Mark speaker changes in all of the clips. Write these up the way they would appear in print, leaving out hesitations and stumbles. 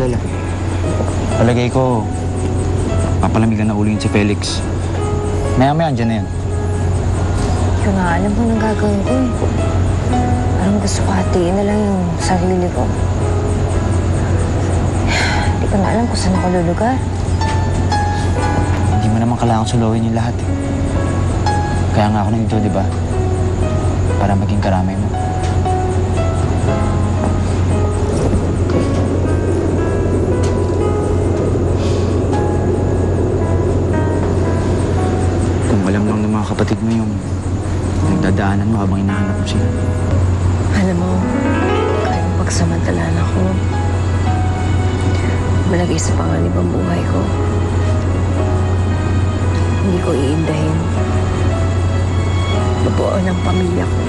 Speaker 1: mag-alala. Palagay ko, papalamigan na ulo yun si Felix. Maya-maya, andyan na yan.
Speaker 2: Hindi ko na alam kung anong gagawin ko eh. Parang gusto ko hatiin na lang yung sarili ko. Hindi ko na alam kung saan ako lulugar.
Speaker 1: Hindi mo naman kailangan sulawin yung lahat eh. Kaya nga ako nandito, di ba? Para maging karamay mo. Kung alam lang ng mga kapatid mo yung nagdadaanan mo habang hinahanap mo sila.
Speaker 2: Alam mo, kahit pagsamantalaan ako, malagay sa panganib ang buhay ko. Hindi ko iindahin. Mabuo ng pamilya ko.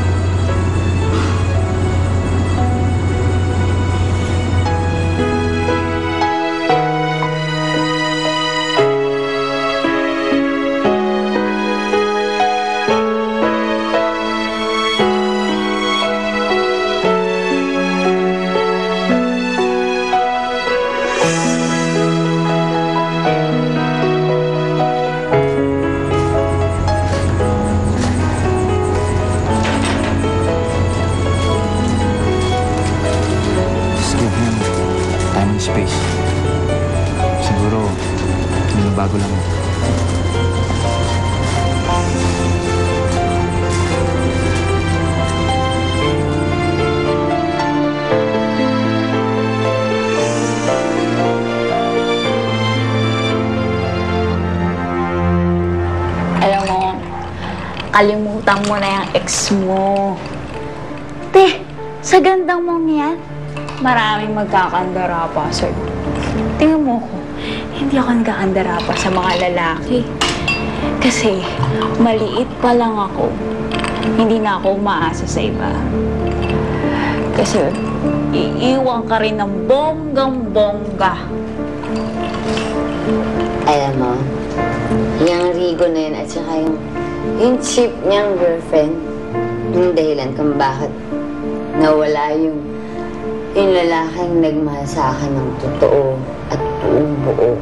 Speaker 1: Space. Siguro, bago lang.
Speaker 3: Alam mo, kalimutan mo na yung ex mo. Te, sa gandang mong yan, maraming magkakandara pa, sir. Tingnan mo ko, hindi ako nagkakandara pa sa mga lalaki. Kasi, maliit pa lang ako. Hindi na ako umaasa sa iba. Kasi, iiwan ka rin ng bonggang-bongga.
Speaker 4: Alam mo, yung Rigo na yun at saka yung cheap niyang girlfriend, yung dahilan kung bakit nawala yung lalaking nagmahal sa akin ng totoo at buong buo.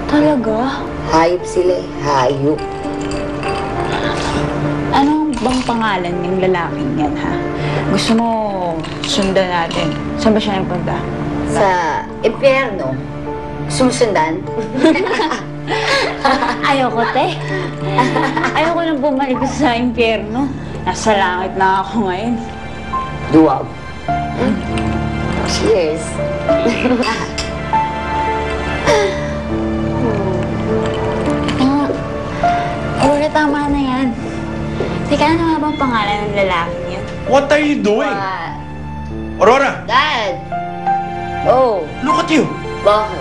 Speaker 3: Talaga?
Speaker 4: Hayop sila eh. Hayop.
Speaker 3: Ano bang pangalan ng lalaking yan, ha? Gusto mo sundan natin? Saan ba siya nagpunta?
Speaker 4: Sa impyerno. Sumusundan?
Speaker 3: Ayoko, te. Ayoko nang bumalik sa impyerno. Nasa langit na ako ngayon.
Speaker 4: Duwag. Cheers.
Speaker 3: Aurora, tama na yan. Teka, ano nga bang pangalan ng lalaking yan?
Speaker 5: What are you doing?
Speaker 4: What?
Speaker 5: Aurora,
Speaker 4: Dad! Oh,
Speaker 5: look at you.
Speaker 4: bakit?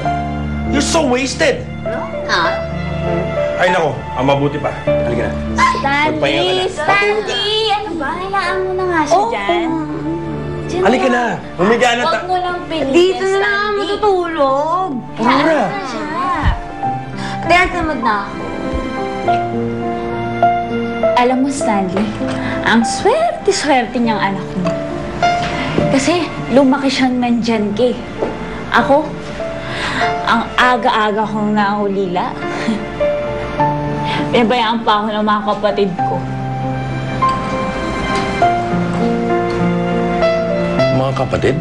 Speaker 5: You're so wasted.
Speaker 4: No, not.
Speaker 5: Ay nako, ang mabuti pa. Halika na. Magpahinga ka
Speaker 3: Stanley!
Speaker 5: na.
Speaker 3: Stanley! Ano ba? Hayaan mo na nga siya dyan. Diyan
Speaker 5: Halika na. Humiga na
Speaker 3: Huwag mo lang pilitin,
Speaker 2: Dito na lang ako
Speaker 3: Stanley.
Speaker 2: matutulog.
Speaker 5: Aurora.
Speaker 3: Hayaan mo na siya.
Speaker 2: Kaya tamad na ako.
Speaker 3: Alam mo, Stanley, ang swerte-swerte niyang anak mo. Kasi lumaki siyang nandyan ke. Ako, ang aga-aga kong naulila. Pinabayaan pa ako ng mga kapatid ko.
Speaker 5: Mga kapatid?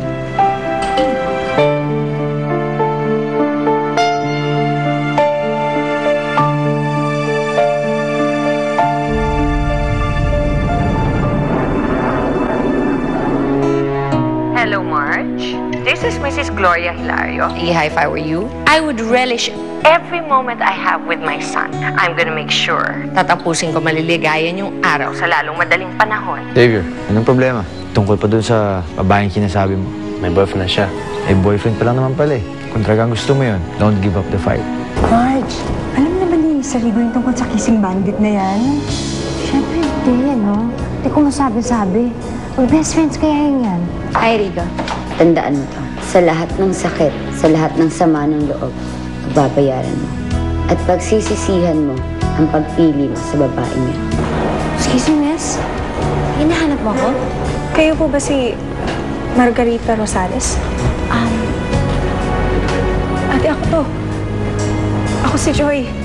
Speaker 6: Hello, Marge. This is Mrs. Gloria Hilario. Hi, if I were you, I would relish every moment I have with my son. I'm gonna make sure tatapusin ko maliligayan yung araw sa lalong madaling panahon.
Speaker 1: Xavier, anong problema? Tungkol pa dun sa babaeng sinasabi mo.
Speaker 5: May boyfriend na siya.
Speaker 1: Eh, boyfriend pa lang naman pala eh. Kung talagang gusto mo yun, don't give up the fight.
Speaker 2: Marge, alam naman ni Sarigo yung tungkol sa kissing bandit na yan? Siyempre hindi, no? Hindi ko masabi-sabi. Mag-best friends kaya yan.
Speaker 3: Hi, Rigo.
Speaker 4: Tandaan mo to. Sa lahat ng sakit, sa lahat ng sama ng loob, babayaran mo. At pagsisisihan mo ang pagpili mo sa babaeng niya.
Speaker 2: Excuse me, miss? Hinahanap mo ako?
Speaker 7: Kayo po ba si Margarita Rosales?
Speaker 2: si Joy.